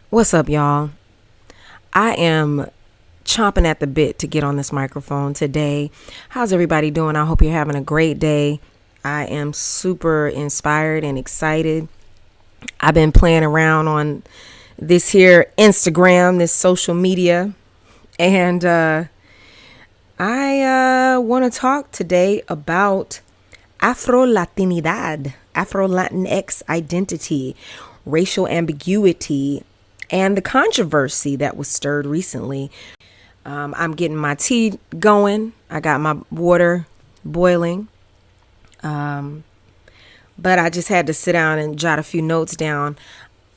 What's up, y'all? I am chomping at the bit to get on this microphone today. How's everybody doing? I hope you're having a great day. I am super inspired and excited. I've been playing around on this here Instagram, this social media, and I want to talk today about Afro-Latinidad, Afro-Latinx identity, racial ambiguity, and the controversy that was stirred recently. I'm getting my tea going. I got my water boiling. But I just had to sit down and jot a few notes down.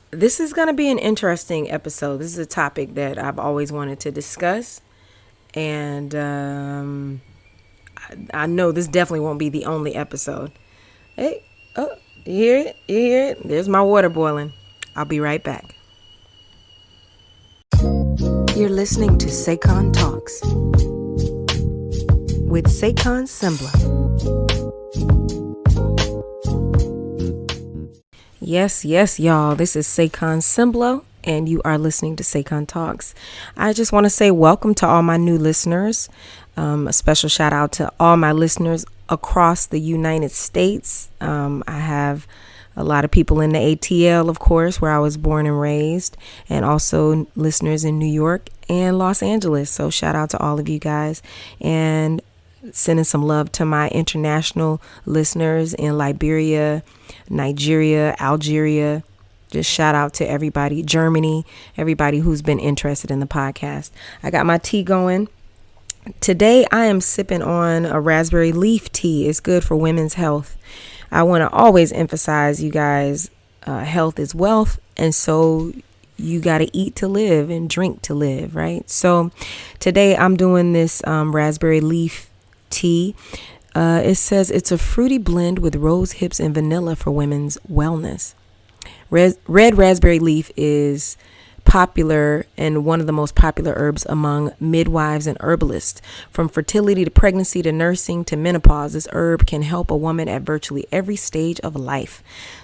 This is going to be an interesting episode. This is a topic that I've always wanted to discuss. And I know this definitely won't be the only episode. Hey, oh, you hear it? You hear it? There's my water boiling. I'll be right back. You're listening to SayconTalks with Sengbloh. Yes, y'all. This is Sengbloh, and you are listening to SayconTalks. I just want to say welcome to all my new listeners. A special shout out to all my listeners across the United States. I have a lot of people in the ATL, of course, where I was born and raised, and also listeners in New York and Los Angeles. So shout out to all of you guys, and sending some love to my international listeners in Liberia, Nigeria, Algeria. Just shout out to everybody, Germany, everybody who's been interested in the podcast. I got my tea going. Today I am sipping on a raspberry leaf tea. It's good for women's health. I want to always emphasize, you guys, health is wealth. And so you got to eat to live and drink to live, right? So today I'm doing this raspberry leaf tea. It says it's a fruity blend with rose hips and vanilla for women's wellness. Red raspberry leaf is popular and one of the most popular herbs among midwives and herbalists. From fertility to pregnancy to nursing to menopause, this herb can help a woman at virtually every stage of life.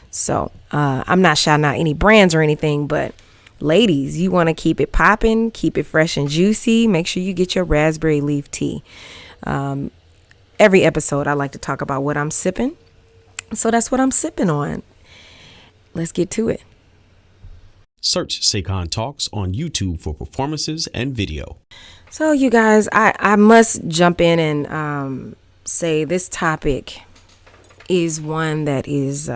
So I'm not shouting out any brands or anything, but ladies, you want to keep it popping, keep it fresh and juicy. Make sure you get your raspberry leaf tea. Every episode I like to talk about what I'm sipping. So that's what I'm sipping on. Let's get to it. Search SayconTalks on YouTube for performances and video. So you guys, I must jump in and say this topic is one that is,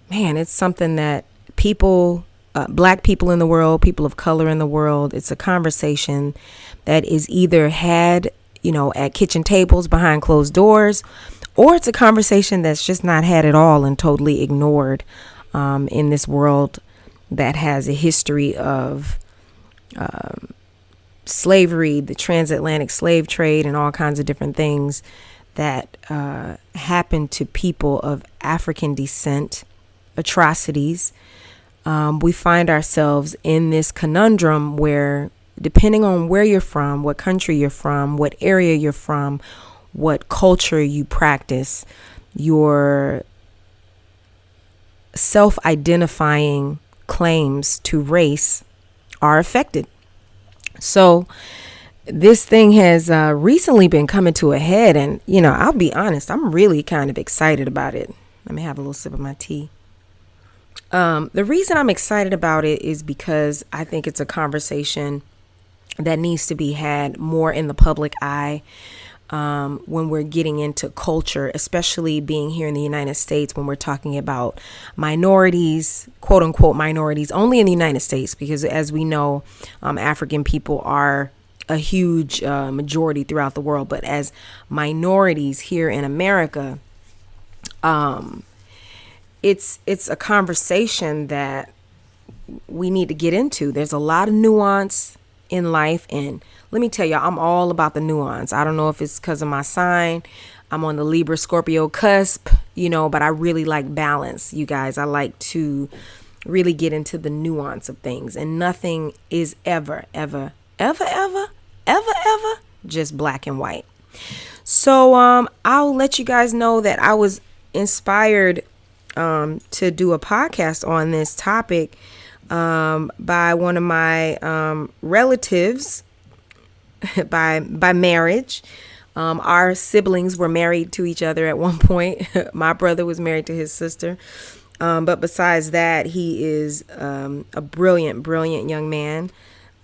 it's something that people, black people in the world, people of color in the world, it's a conversation that is either had, at kitchen tables behind closed doors, or it's a conversation that's just not had at all and totally ignored in this world that has a history of slavery, the transatlantic slave trade, and all kinds of different things that happened to people of African descent, atrocities. We find ourselves in this conundrum where, depending on where you're from, what country you're from, what area you're from, what culture you practice, your self-identifying claims to race are affected. So this thing has recently been coming to a head, and I'll be honest, I'm really kind of excited about it. Let me have a little sip of my tea. The reason I'm excited about it is because I think it's a conversation that needs to be had more in the public eye. When we're getting into culture, especially being here in the United States, when we're talking about minorities, quote unquote minorities, only in the United States, because as we know, African people are a huge majority throughout the world. But as minorities here in America, it's a conversation that we need to get into. There's a lot of nuance in life, and let me tell you, I'm all about the nuance. I don't know if it's because of my sign. I'm on the Libra Scorpio cusp, but I really like balance, you guys. I like to really get into the nuance of things, and nothing is ever just black and white. So I'll let you guys know that I was inspired to do a podcast on this topic by one of my relatives by marriage. Our siblings were married to each other at one point. My brother was married to his sister. But besides that, he is a brilliant, brilliant young man.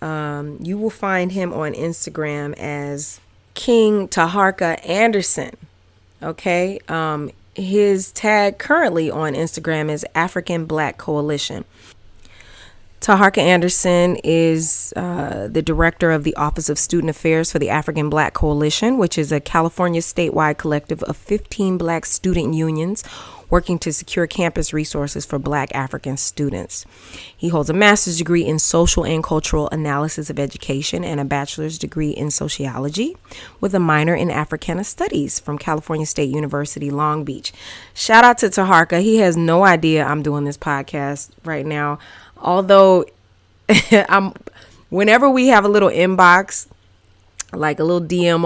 You will find him on Instagram as King Taharka Anderson. Okay. His tag currently on Instagram is African Black Coalition. Taharka Anderson is the director of the Office of Student Affairs for the African Black Coalition, which is a California statewide collective of 15 Black student unions working to secure campus resources for Black African students. He holds a master's degree in social and cultural analysis of education and a bachelor's degree in sociology with a minor in Africana studies from California State University, Long Beach. Shout out to Taharka. He has no idea I'm doing this podcast right now. Although whenever we have a little inbox, like a little DM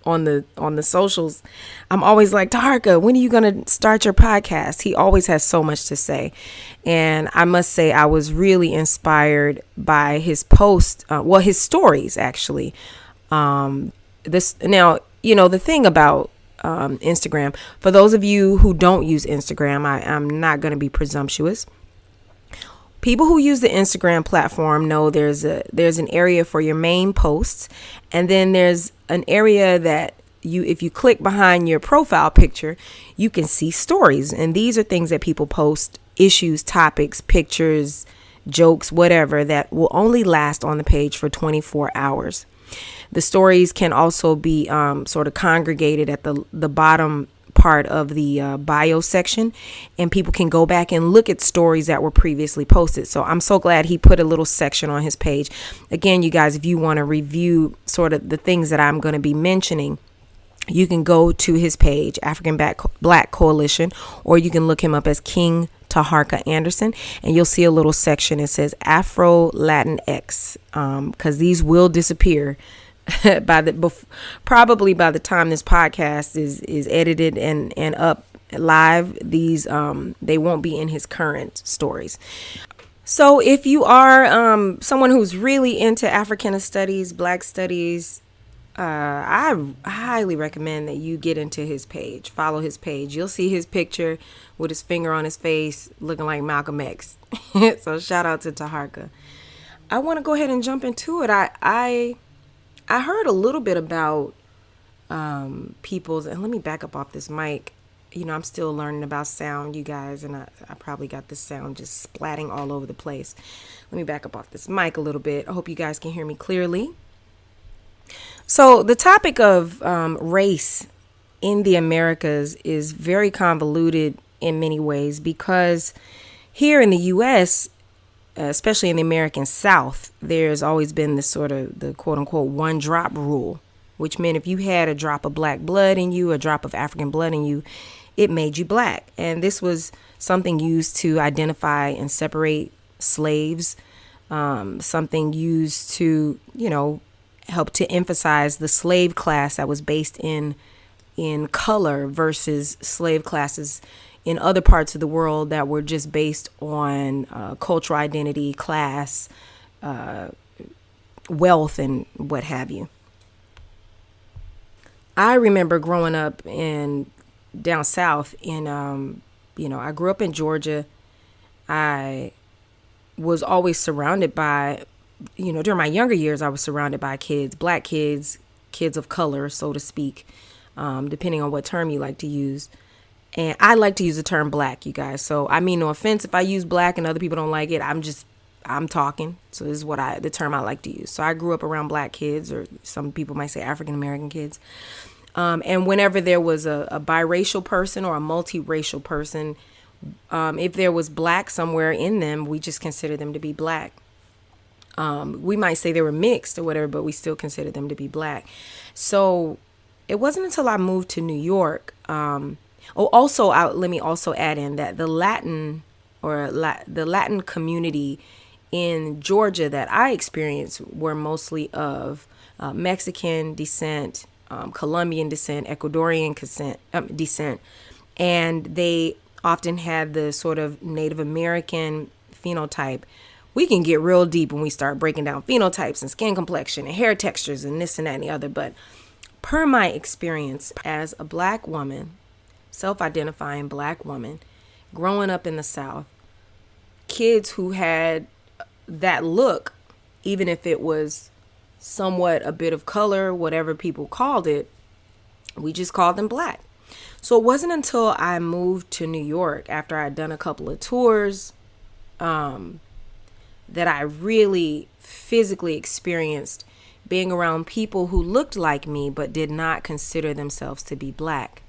on the socials, I'm always like, Taharka, when are you going to start your podcast? He always has so much to say. And I must say, I was really inspired by his post, his stories, actually. The thing about Instagram, for those of you who don't use Instagram, I'm not going to be presumptuous. People who use the Instagram platform know there's an area for your main posts, and then there's an area that if you click behind your profile picture, you can see stories. And these are things that people post, issues, topics, pictures, jokes, whatever, that will only last on the page for 24 hours. The stories can also be sort of congregated at the bottom part of the bio section, and people can go back and look at stories that were previously posted. So I'm so glad he put a little section on his page. Again, you guys, if you want to review sort of the things that I'm going to be mentioning, you can go to his page, African Black Coalition, or you can look him up as King Taharka Anderson, and you'll see a little section. It says Afro-Latinx, because these will disappear probably by the time this podcast is edited and up live. These they won't be in his current stories. So if you are someone who's really into Africana studies, Black studies, I highly recommend that you get into his page, follow his page. You'll see his picture with his finger on his face looking like Malcolm X. So shout out to Taharka. I want to go ahead and jump into it. I heard a little bit about people's, and let me back up off this mic. You know, I'm still learning about sound, you guys, and I probably got this sound just splatting all over the place. Let me back up off this mic a little bit. I hope you guys can hear me clearly. So the topic of race in the Americas is very convoluted in many ways, because here in the U.S., especially in the American South, there's always been this sort of the quote unquote one drop rule, which meant if you had a drop of Black blood in you, a drop of African blood in you, it made you Black. And this was something used to identify and separate slaves, something used to, help to emphasize the slave class that was based in color versus slave classes in other parts of the world that were just based on cultural identity, class, wealth, and what have you. I remember growing up down south I grew up in Georgia. I was always surrounded by, during my younger years, I was surrounded by kids, Black kids, kids of color, so to speak, depending on what term you like to use. And I like to use the term Black, you guys. So I mean, no offense if I use Black and other people don't like it. I'm talking. So this is the term I like to use. So I grew up around Black kids, or some people might say African American kids. And whenever there was a biracial person or a multiracial person, if there was Black somewhere in them, we just consider them to be Black. We might say they were mixed or whatever, but we still consider them to be Black. So it wasn't until I moved to New York. Let me also add in that the Latin community in Georgia that I experienced were mostly of Mexican descent, Colombian descent, Ecuadorian descent, and they often had the sort of Native American phenotype, we can get real deep when we start breaking down phenotypes and skin complexion and hair textures and this and that and the other. But per my experience as a Black woman, self-identifying Black woman, growing up in the South, kids who had that look, even if it was somewhat a bit of color, whatever people called it, we just called them Black. So it wasn't until I moved to New York after I'd done a couple of tours that I really physically experienced being around people who looked like me but did not consider themselves to be Black.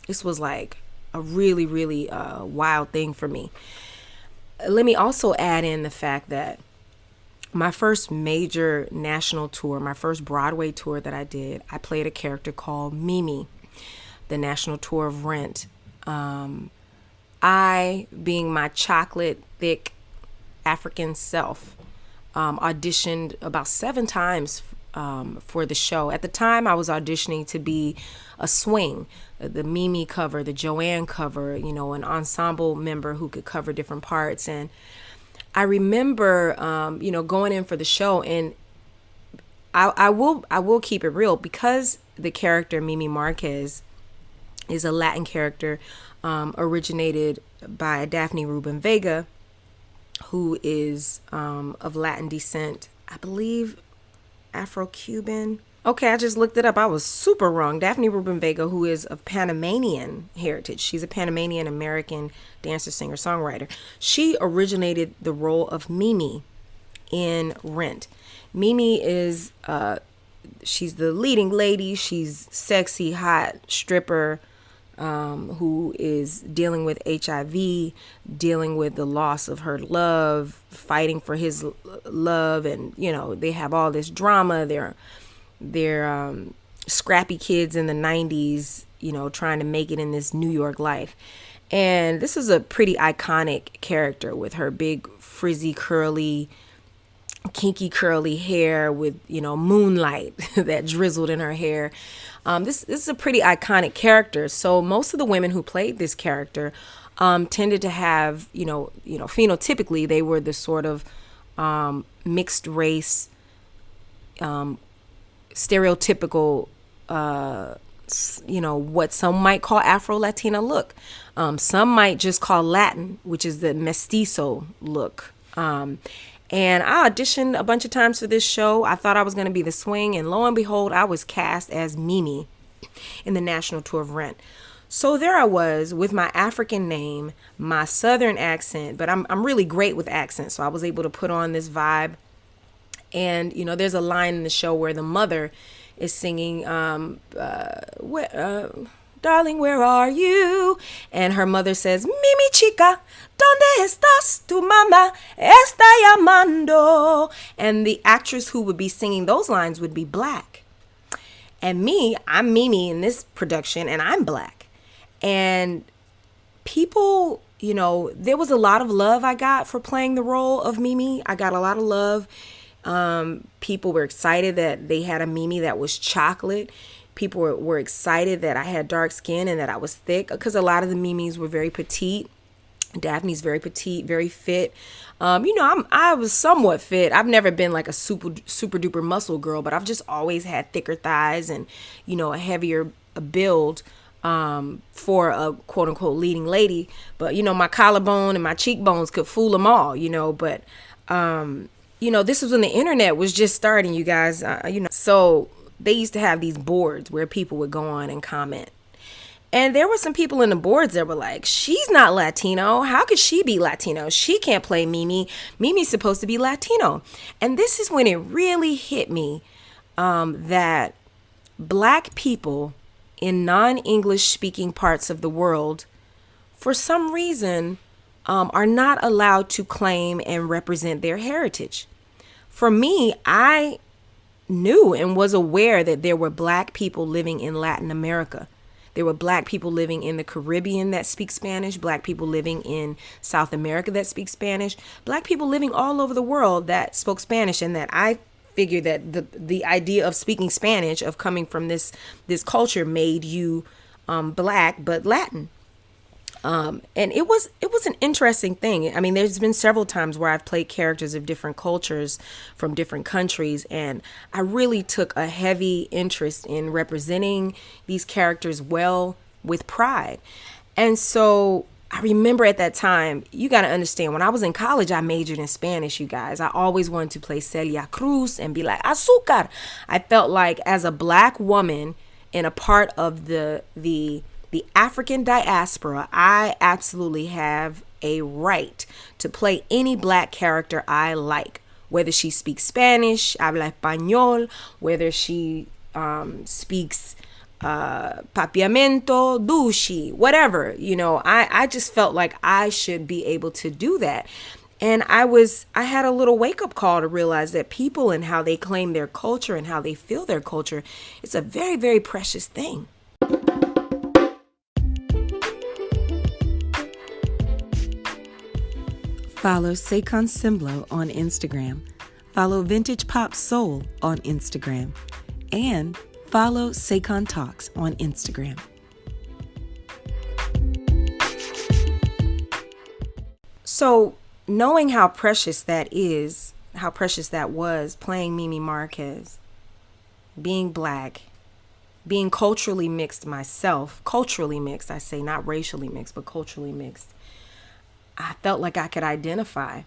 This was like a really, really wild thing for me. Let me also add in the fact that my first major national tour, my first Broadway tour that I did, I played a character called Mimi, the national tour of Rent. I, being my chocolate thick African self, auditioned about 7 times for the show. At the time, I was auditioning to be a swing, the Mimi cover, the Joanne cover, an ensemble member who could cover different parts. And I remember, going in for the show, and I will keep it real, because the character Mimi Marquez is a Latin character, originated by Daphne Rubin Vega, who is of Latin descent, I believe Afro-Cuban. Okay, I just looked it up. I was super wrong. Daphne Rubin Vega, who is of Panamanian heritage. She's a Panamanian American dancer, singer, songwriter. She originated the role of Mimi in Rent. Mimi is, she's the leading lady. She's sexy, hot stripper, who is dealing with HIV, dealing with the loss of her love, fighting for his love. And, they have all this drama. They're scrappy kids in the 90s, trying to make it in this New York life. And this is a pretty iconic character with her big, frizzy, curly, kinky, curly hair with, moonlight that drizzled in her hair. This is a pretty iconic character. So most of the women who played this character tended to have, phenotypically, they were the sort of mixed race, stereotypical, what some might call Afro-Latina look. Some might just call Latin, which is the mestizo look. And I auditioned a bunch of times for this show. I thought I was going to be the swing, and lo and behold, I was cast as Mimi in the national tour of Rent. So there I was with my African name, my Southern accent, but I'm really great with accents, so I was able to put on this vibe. And, there's a line in the show where the mother is singing, darling, where are you? And her mother says, Mimi chica, ¿dónde estás? Tu mamá está llamando. And the actress who would be singing those lines would be Black. And me, I'm Mimi in this production, and I'm Black. And people, there was a lot of love I got for playing the role of Mimi. I got a lot of love. People were excited that they had a Mimi that was chocolate. People were excited that I had dark skin and that I was thick, because a lot of the Mimis were very petite. Daphne's very petite, very fit. I was somewhat fit. I've never been like a super duper muscle girl, but I've just always had thicker thighs and, a heavier build for a quote unquote leading lady. But, my collarbone and my cheekbones could fool them all, but this was when the internet was just starting, you guys, so they used to have these boards where people would go on and comment. And there were some people in the boards that were like, she's not Latino. How could she be Latino? She can't play Mimi. Mimi's supposed to be Latino. And this is when it really hit me that Black people in non-English speaking parts of the world, for some reason, are not allowed to claim and represent their heritage. For me, I knew and was aware that there were Black people living in Latin America. There were Black people living in the Caribbean that speak Spanish, Black people living in South America that speak Spanish, Black people living all over the world that spoke Spanish, and that I figured that the idea of speaking Spanish, of coming from this culture, made you Black but Latin. And it was an interesting thing. I mean, there's been several times where I've played characters of different cultures from different countries, and I really took a heavy interest in representing these characters well with pride. And so I remember at that time, you got to understand, when I was in college, I majored in Spanish, you guys. I always wanted to play Celia Cruz and be like, azúcar. I felt like as a Black woman and a part of the African diaspora, I absolutely have a right to play any Black character I like, whether she speaks Spanish, habla español, whether she speaks papiamento, dushi, whatever, I just felt like I should be able to do that. And I had a little wake up call to realize that people and how they claim their culture and how they feel their culture, it's a very, very precious thing. Follow Saycon Sengbloh on Instagram. Follow Vintage Pop Soul on Instagram. And follow SayconTalks on Instagram. So, knowing how precious that is, how precious that was, playing Mimi Marquez, being Black, being culturally mixed myself, culturally mixed, I say, not racially mixed, but culturally mixed, I felt like I could identify.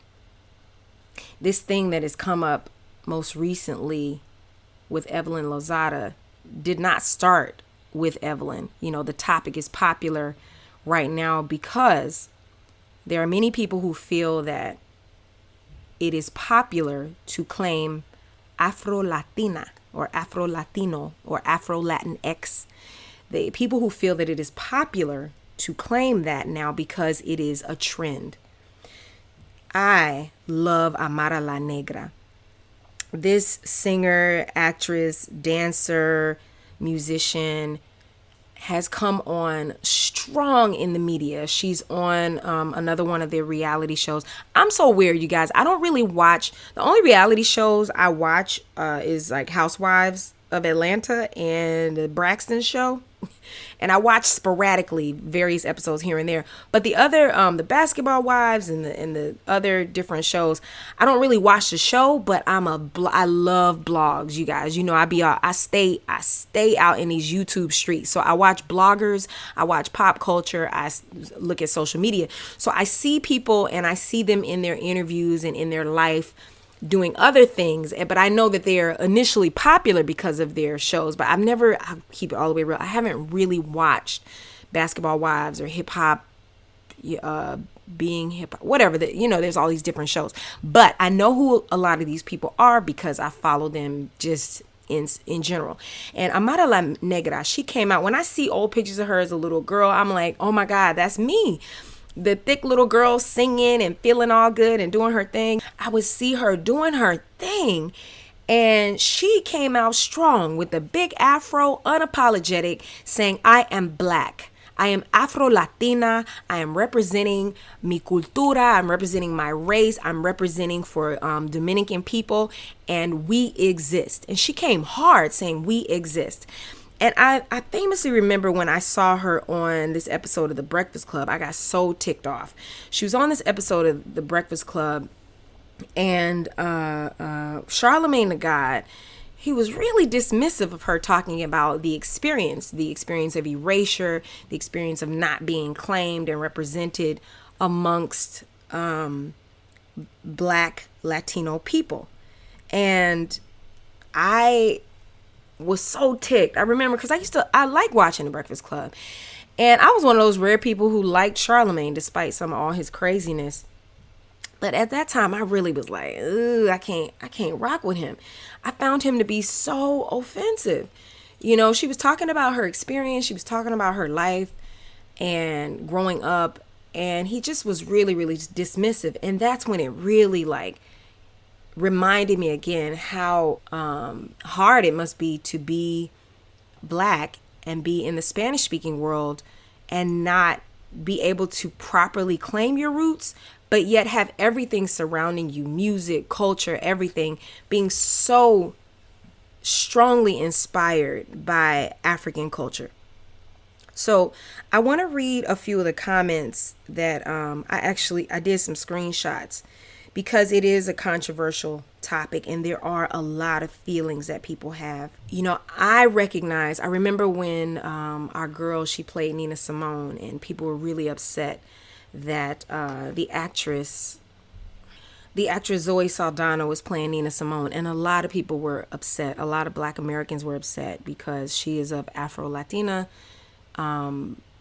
This thing that has come up most recently with Evelyn Lozada did not start with Evelyn. The topic is popular right now because there are many people who feel that it is popular to claim Afro-Latina or Afro-Latino or Afro-Latinx. The people who feel that it is popular to claim that now because it is a trend. I love Amara La Negra. This singer, actress, dancer, musician has come on strong in the media. She's on another one of their reality shows. I'm so weird, you guys. I don't really watch. The only reality shows I watch is like Housewives of Atlanta and the Braxton show. And I watch sporadically various episodes here and there. But the other, the Basketball Wives and the other different shows, I don't really watch the show. But I love blogs, you guys. I stay out in these YouTube streets. So I watch bloggers, I watch pop culture, I look at social media. So I see people and I see them in their interviews and in their life doing other things, but I know that they're initially popular because of their shows. But I'll keep it all the way real, I haven't really watched Basketball Wives or hip hop, being hip hop, whatever. There's all these different shows. But I know who a lot of these people are because I follow them just in general. And Amara La Negra, she came out. When I see old pictures of her as a little girl, I'm like, oh my God, that's me. The thick little girl singing and feeling all good and doing her thing. I would see her doing her thing. And she came out strong with the big afro, unapologetic, saying, I am Black. I am Afro-Latina. I am representing mi cultura. I'm representing my race. I'm representing for Dominican people. And we exist. And she came hard saying we exist. And I famously remember when I saw her on this episode of The Breakfast Club, I got so ticked off. She was on this episode of The Breakfast Club, and Charlemagne the God, he was really dismissive of her talking about the experience of erasure, the experience of not being claimed and represented amongst Black Latino people. And I was so ticked. I remember because I like watching The Breakfast Club, and I was one of those rare people who liked Charlemagne despite some of all his craziness. But at that time, I really was like, ooh, I can't rock with him. I found him to be so offensive. She was talking about her experience, she was talking about her life and growing up, and he just was really, really dismissive. And that's when it really reminded me again how hard it must be to be Black and be in the Spanish speaking world and not be able to properly claim your roots, but yet have everything surrounding you, music, culture, everything being so strongly inspired by African culture. So I want to read a few of the comments that I did some screenshots because it is a controversial topic and there are a lot of feelings that people have. You know, I remember when our girl, she played Nina Simone, and people were really upset that the actress Zoe Saldana was playing Nina Simone, and a lot of people were upset. A lot of Black Americans were upset because she is of Afro-Latina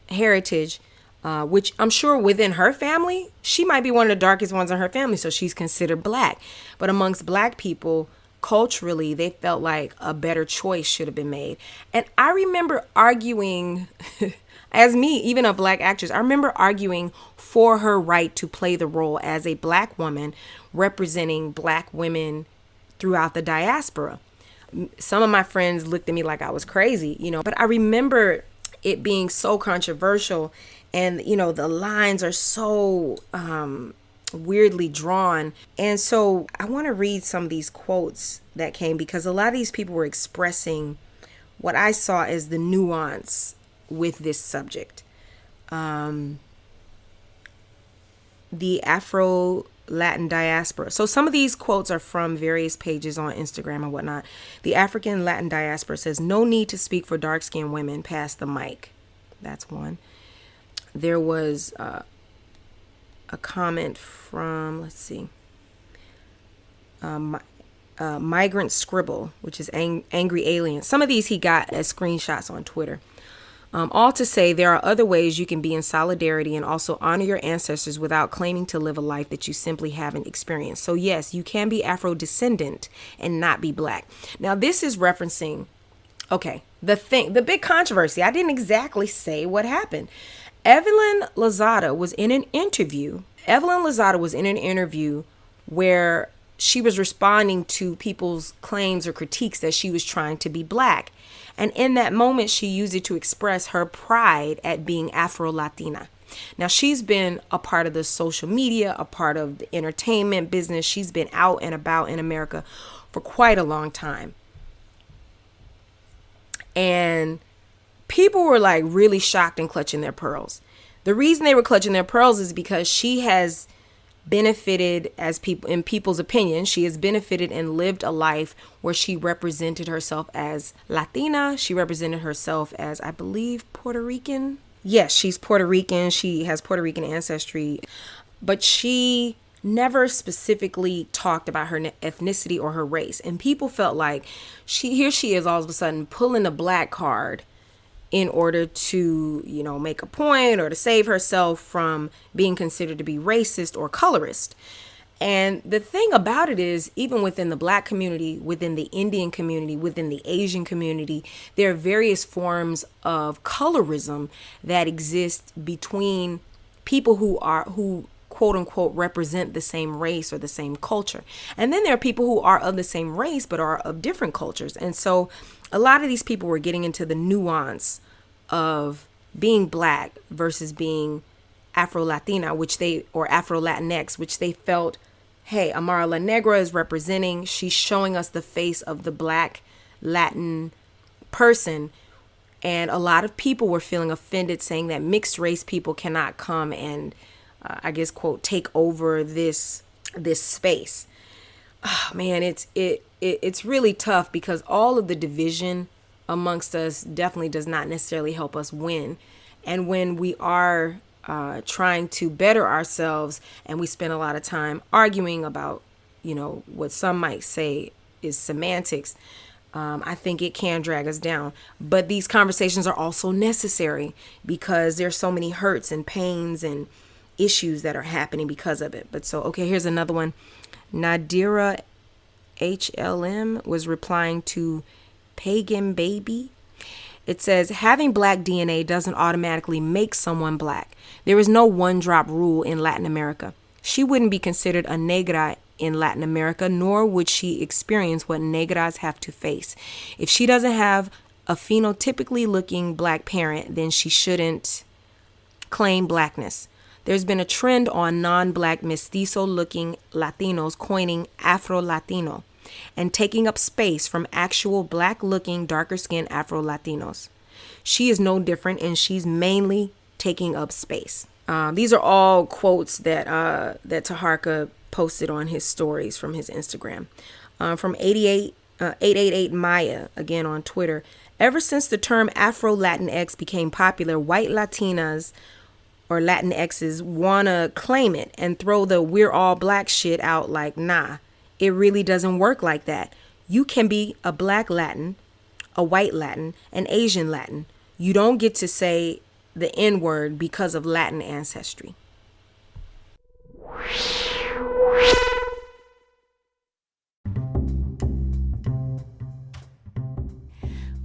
heritage, which I'm sure within her family, she might be one of the darkest ones in her family, so she's considered Black. But amongst Black people, culturally, they felt like a better choice should have been made. And I remember arguing, as me, even a Black actress, I remember arguing for her right to play the role as a Black woman representing Black women throughout the diaspora. Some of my friends looked at me like I was crazy, you know, but I remember it being so controversial, and, you know, the lines are so weirdly drawn. And so I want to read some of these quotes that came, because a lot of these people were expressing what I saw as the nuance with this subject. The Afro-Latin diaspora. So some of these quotes are from various pages on Instagram and whatnot. The African Latin diaspora says, "No need to speak for dark-skinned women, pass the mic." That's one. There was a comment from, let's see, Migrant Scribble, which is Angry Alien. Some of these he got as screenshots on Twitter. All to say, there are other ways you can be in solidarity and also honor your ancestors without claiming to live a life that you simply haven't experienced. So yes, you can be Afro-descendant and not be Black. Now this is referencing, okay, the big controversy. I didn't exactly say what happened. Evelyn Lozada was in an interview where she was responding to people's claims or critiques that she was trying to be Black. And in that moment, she used it to express her pride at being Afro-Latina. Now, she's been a part of the social media, a part of the entertainment business. She's been out and about in America for quite a long time. And people were like really shocked and clutching their pearls. The reason they were clutching their pearls is because she has benefited, as people, in people's opinion, she has benefited and lived a life where she represented herself as Latina. She represented herself as, I believe, Puerto Rican. Yes, she's Puerto Rican. She has Puerto Rican ancestry, but she never specifically talked about her ethnicity or her race. And people felt like here she is all of a sudden pulling a Black card in order to, you know, make a point or to save herself from being considered to be racist or colorist. And the thing about it is, even within the Black community, within the Indian community, within the Asian community, there are various forms of colorism that exist between people who quote unquote represent the same race or the same culture. And then there are people who are of the same race but are of different cultures. And so a lot of these people were getting into the nuance of being Black versus being Afro-Latina, or Afro-Latinx, which they felt, hey, Amara La Negra is representing, she's showing us the face of the Black Latin person. And a lot of people were feeling offended, saying that mixed race people cannot come and, I guess, quote, take over this space. Oh, man, it's really tough, because all of the division amongst us definitely does not necessarily help us win. And when we are trying to better ourselves and we spend a lot of time arguing about, you know, what some might say is semantics, I think it can drag us down. But these conversations are also necessary because there's so many hurts and pains and issues that are happening because of it. But so, okay, here's another one. Nadira HLM was replying to Pagan Baby. It says, having Black DNA doesn't automatically make someone Black. There is no one drop rule in Latin America. She wouldn't be considered a negra in Latin America, nor would she experience what negras have to face. If she doesn't have a phenotypically looking Black parent, then she shouldn't claim Blackness. There's been a trend on non-Black mestizo-looking Latinos coining Afro-Latino and taking up space from actual Black-looking, darker-skinned Afro-Latinos. she is no different, and she's mainly taking up space. These are all quotes that Taharka posted on his stories from his Instagram. From 888 Maya, again on Twitter. Ever since the term Afro-Latinx became popular, white Latinas or Latinxes want to claim it and throw the "we're all black" shit out like, nah, it really doesn't work like that. You can be a black Latin, a white Latin, an Asian Latin. You don't get to say the N-word because of Latin ancestry.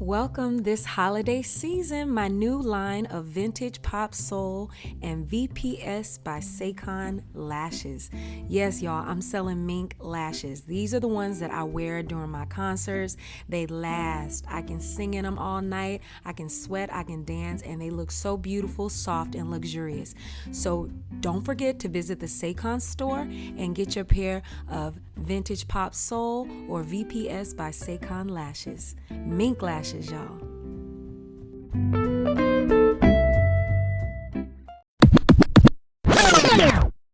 Welcome this holiday season, my new line of vintage pop soul and VPS by Saycon lashes. Yes, y'all, I'm selling mink lashes. These are the ones that I wear during my concerts. They last. I can sing in them all night. I can sweat, I can dance, and they look so beautiful, soft, and luxurious. So don't forget to visit the Saycon store and get your pair of vintage pop soul or VPS by Saycon lashes. Mink lashes, y'all.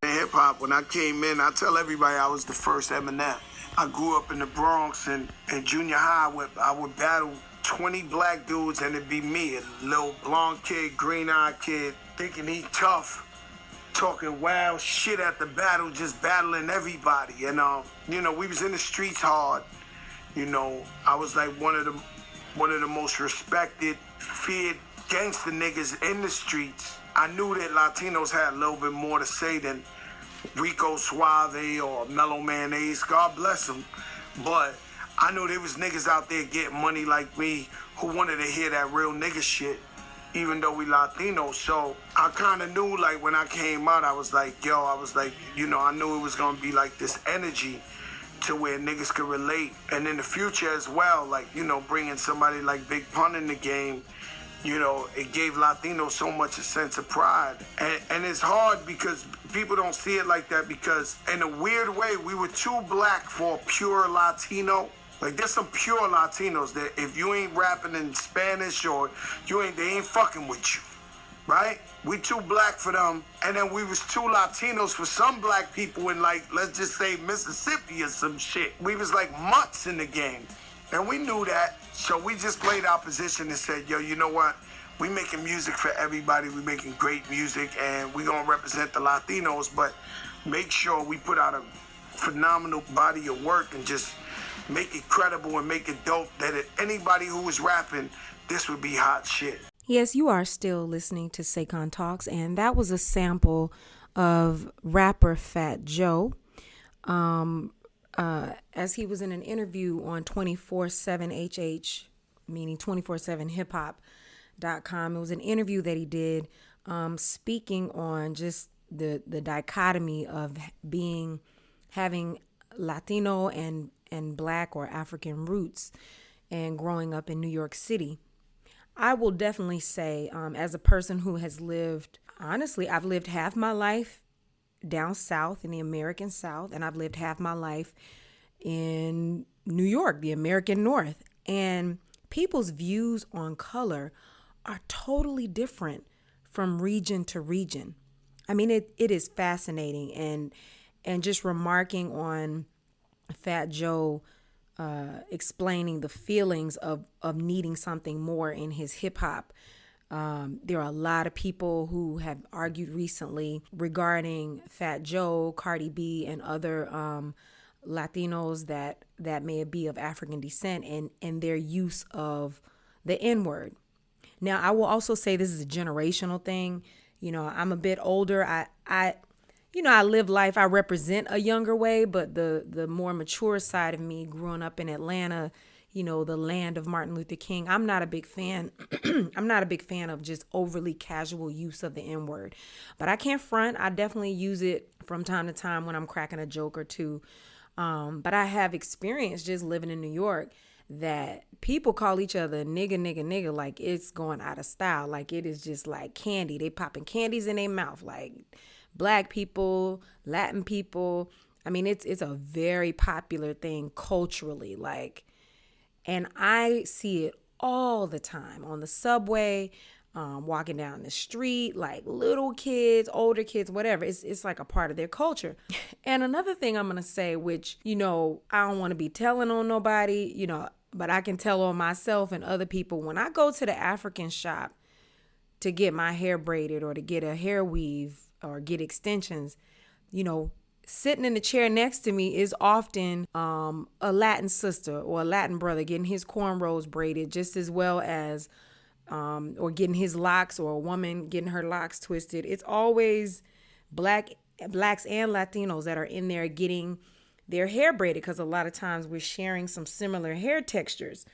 Hip hop, when I came in, I tell everybody I was the first Eminem. I grew up in the Bronx, and in junior high, I would battle 20 black dudes, and it'd be me, a little blonde kid, green-eyed kid, thinking he tough, talking wild shit at the battle, just battling everybody. And we was in the streets hard. I was like one of the most respected, feared gangster niggas in the streets. I knew that Latinos had a little bit more to say than Rico Suave or Mellow Mayonnaise, God bless them. But I knew there was niggas out there getting money like me who wanted to hear that real nigga shit, even though we Latinos. So I kind of knew, like, when I came out, I was like, I knew it was going to be like this energy to where niggas could relate. And in the future as well, like, bringing somebody like Big Pun in the game, it gave Latinos so much a sense of pride. And it's hard because people don't see it like that, because in a weird way, we were too black for pure Latino. Like, there's some pure Latinos that if you ain't rapping in Spanish or they ain't fucking with you, right? We too black for them. And then we was too Latinos for some black people in, like, let's just say Mississippi or some shit. We was like mutts in the game. And we knew that. So we just played our position and said, yo, you know what? We making music for everybody. We making great music, and we gonna represent the Latinos, but make sure we put out a phenomenal body of work and just make it credible and make it dope, that if anybody who was rapping, this would be hot shit. Yes, you are still listening to SayconTalks, and that was a sample of rapper Fat Joe. As he was in an interview on 24/7HH, meaning 247hiphop.com. It was an interview that he did speaking on just the dichotomy of having Latino and Black or African roots and growing up in New York City. I will definitely say, as a person who has lived, honestly, I've lived half my life down south in the American South, and I've lived half my life in New York, the American North. And people's views on color are totally different from region to region. I mean, it is fascinating, and just remarking on Fat Joe explaining the feelings of needing something more in his hip hop. There are a lot of people who have argued recently regarding Fat Joe, Cardi B, and other Latinos that may be of African descent and their use of the N-word. Now, I will also say this is a generational thing. I'm a bit older. I live life. I represent a younger way, but the more mature side of me, growing up in Atlanta, the land of Martin Luther King, I'm not a big fan. I'm not a big fan of just overly casual use of the N-word. But I can't front. I definitely use it from time to time when I'm cracking a joke or two. But I have experienced just living in New York that people call each other nigga like it's going out of style. Like it is just like candy. They popping candies in their mouth. Like Black people, Latin people. I mean, it's a very popular thing culturally. And I see it all the time on the subway, walking down the street, like little kids, older kids, whatever. It's like a part of their culture. And another thing I'm going to say, which, I don't want to be telling on nobody, but I can tell on myself and other people. When I go to the African shop to get my hair braided or to get a hair weave or get extensions, sitting in the chair next to me is often a Latin sister or a Latin brother getting his cornrows braided just as well as or getting his locks, or a woman getting her locks twisted. It's always blacks and Latinos that are in there getting their hair braided, because a lot of times we're sharing some similar hair textures.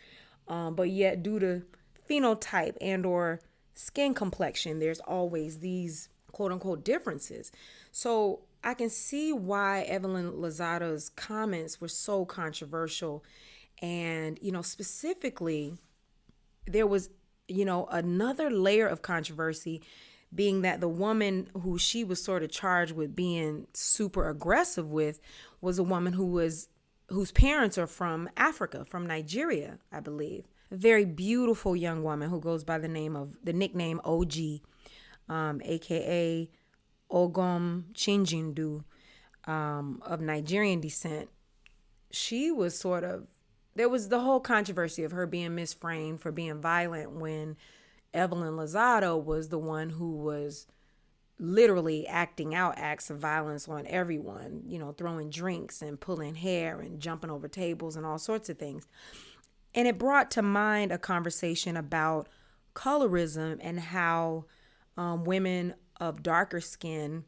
But yet due to phenotype and or skin complexion, there's always these quote unquote differences. So I can see why Evelyn Lozada's comments were so controversial. And, specifically, there was, another layer of controversy, being that the woman who she was sort of charged with being super aggressive with was a woman whose parents are from Africa, from Nigeria, I believe. A very beautiful young woman who goes by the nickname OG, aka Ogom Chinjindu, of Nigerian descent. She was there was the whole controversy of her being misframed for being violent, when Evelyn Lozada was the one who was literally acting out acts of violence on everyone, throwing drinks and pulling hair and jumping over tables and all sorts of things. And it brought to mind a conversation about colorism and how women of darker skin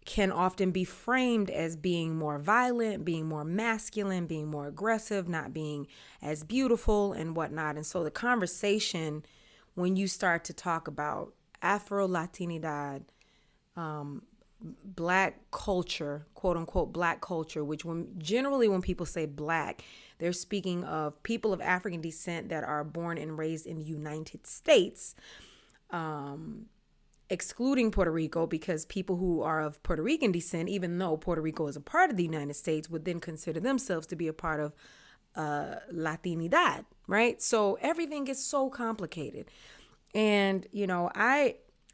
can often be framed as being more violent, being more masculine, being more aggressive, not being as beautiful and whatnot. And so the conversation, when you start to talk about Afro-Latinidad, black culture, quote unquote, black culture, which generally when people say black, they're speaking of people of African descent that are born and raised in the United States, excluding Puerto Rico, because people who are of Puerto Rican descent, even though Puerto Rico is a part of the United States, would then consider themselves to be a part of Latinidad, right? So everything gets so complicated. And,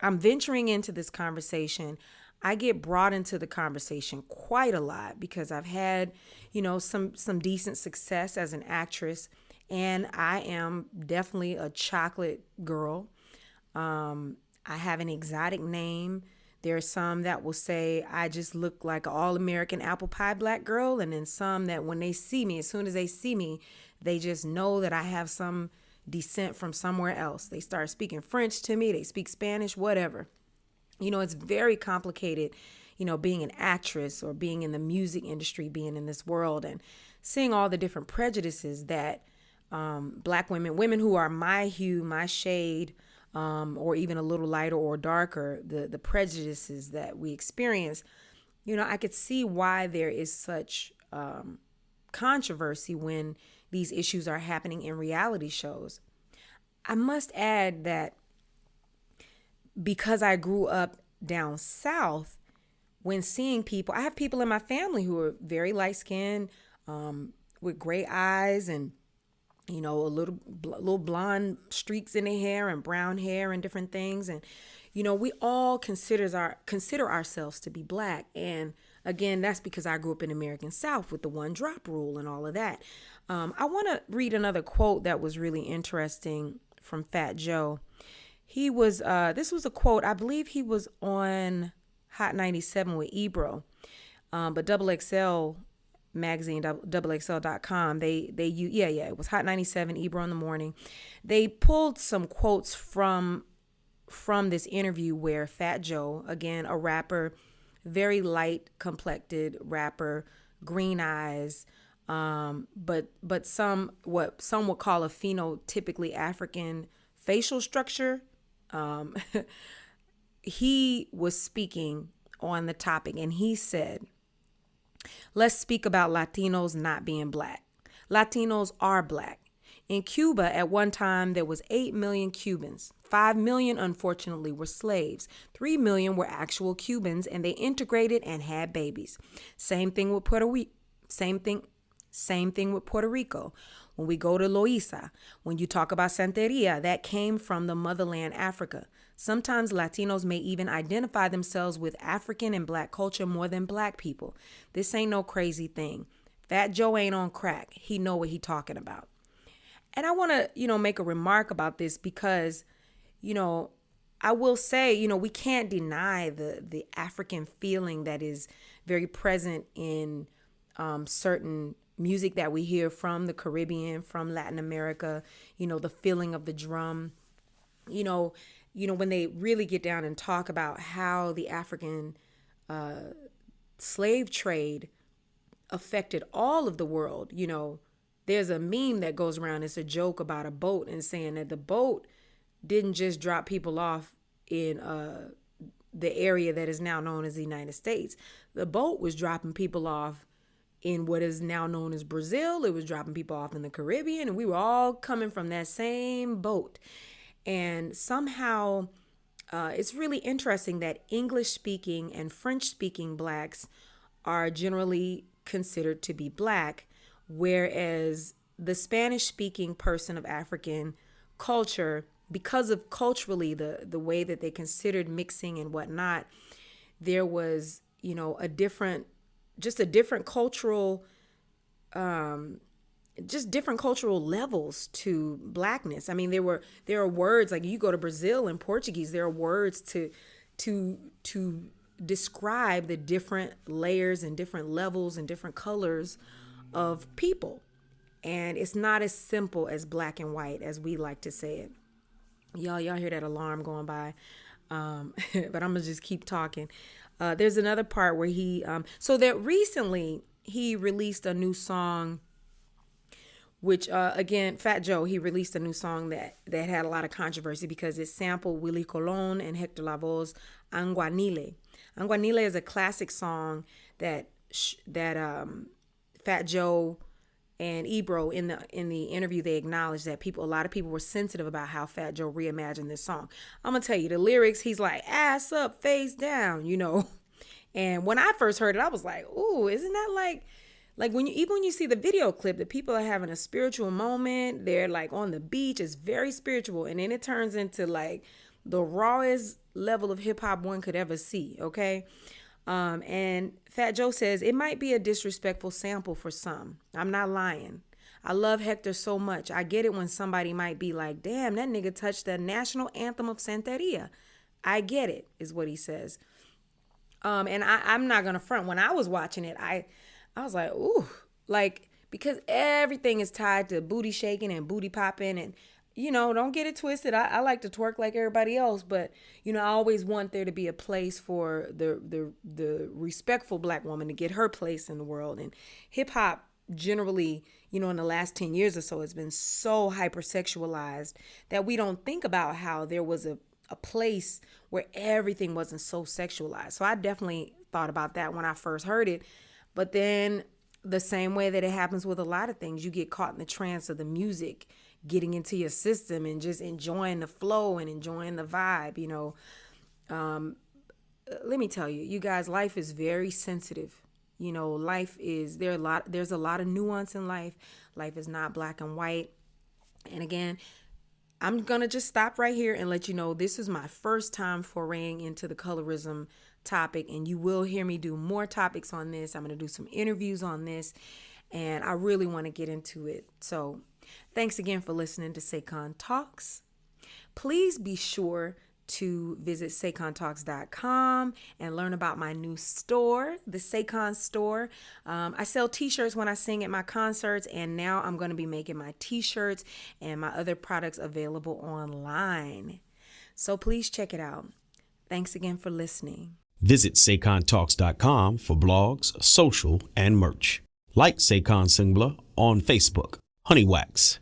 I'm venturing into this conversation. I get brought into the conversation quite a lot because I've had, some decent success as an actress, and I am definitely a chocolate girl. I have an exotic name. There are some that will say I just look like an all-American apple pie black girl. And then some that when they see me, as soon as they see me, they just know that I have some descent from somewhere else. They start speaking French to me. They speak Spanish, whatever. It's very complicated, being an actress or being in the music industry, being in this world and seeing all the different prejudices that black women who are my hue, my shade, or even a little lighter or darker, the prejudices that we experience. I could see why there is such controversy when these issues are happening in reality shows. I must add that because I grew up down south, when seeing people, I have people in my family who are very light skinned, with gray eyes and a little blonde streaks in their hair and brown hair and different things. And, we all consider ourselves to be black. And again, that's because I grew up in the American South with the one drop rule and all of that. I want to read another quote that was really interesting from Fat Joe. He was, this was a quote, I believe he was on Hot 97 with Ebro, but XXL magazine, XXL.com, it was Hot 97, Ebro in the Morning. They pulled some quotes from this interview where Fat Joe, again, a rapper, very light complected rapper, green eyes, but some would call a phenotypically African facial structure. He was speaking on the topic and he said, "Let's speak about Latinos not being black. Latinos are black. In Cuba, at one time, there was 8 million Cubans. 5 million, unfortunately, were slaves. 3 million were actual Cubans, and they integrated and had babies. Same thing with Puerto Rico. When we go to Loíza, when you talk about Santeria, that came from the motherland, Africa. Sometimes Latinos may even identify themselves with African and Black culture more than Black people. This ain't no crazy thing. Fat Joe ain't on crack. He know what he talking about. And I want to, make a remark about this because, I will say, we can't deny the African feeling that is very present in certain music that we hear from the Caribbean, from Latin America, the feeling of the drum, when they really get down and talk about how the African slave trade affected all of the world. There's a meme that goes around. It's a joke about a boat and saying that the boat didn't just drop people off in the area that is now known as the United States. The boat was dropping people off in what is now known as Brazil. It was dropping people off in the Caribbean, and we were all coming from that same boat. And somehow it's really interesting that English-speaking and French-speaking Blacks are generally considered to be Black, whereas the Spanish-speaking person of African culture, because of culturally the way that they considered mixing and whatnot, there was, a different cultural, different cultural levels to Blackness. I mean, there are words, like you go to Brazil in Portuguese, there are words to describe the different layers and different levels and different colors of people. And it's not as simple as black and white as we like to say it. Y'all hear that alarm going by. But I'm gonna just keep talking. There's another part where so that recently he released a new song, which again, Fat Joe, he released a new song that had a lot of controversy because it sampled Willie Colon and Hector Lavoe's Anguanile. Anguanile is a classic song that Fat Joe and Ebro in the interview, they acknowledged that a lot of people were sensitive about how Fat Joe reimagined this song. I'm gonna tell you the lyrics. He's like, ass up, face down, And when I first heard it, I was like, ooh, isn't that like when you see the video clip, the people are having a spiritual moment. They're like on the beach. It's very spiritual, and then it turns into like the rawest level of hip hop one could ever see. Okay. And Fat Joe says it might be a disrespectful sample for some. I'm not lying. I love Hector so much. I get it when somebody might be like, damn, that nigga touched the national anthem of Santeria. I get it, is what he says. And I'm not going to front. When I was watching it, I was like, ooh, because everything is tied to booty shaking and booty popping and, don't get it twisted. I like to twerk like everybody else, but, I always want there to be a place for the respectful Black woman to get her place in the world. And hip hop generally, in the last 10 years or so, has been so hypersexualized that we don't think about how there was a place where everything wasn't so sexualized. So I definitely thought about that when I first heard it. But then the same way that it happens with a lot of things, you get caught in the trance of the music getting into your system and just enjoying the flow and enjoying the vibe, Let me tell you, you guys, life is very sensitive. There's a lot of nuance in life. Life is not black and white. And again, I'm going to just stop right here and let you know this is my first time foraying into the colorism topic, and you will hear me do more topics on this. I'm going to do some interviews on this, and I really want to get into it. So thanks again for listening to SayconTalks. Please be sure to visit SayconTalks.com and learn about my new store, the Saycon store. I sell t-shirts when I sing at my concerts, and now I'm going to be making my t-shirts and my other products available online. So please check it out. Thanks again for listening. Visit SayconTalks.com for blogs, social, and merch. Like Saycon Sengbloh on Facebook. Honeywax.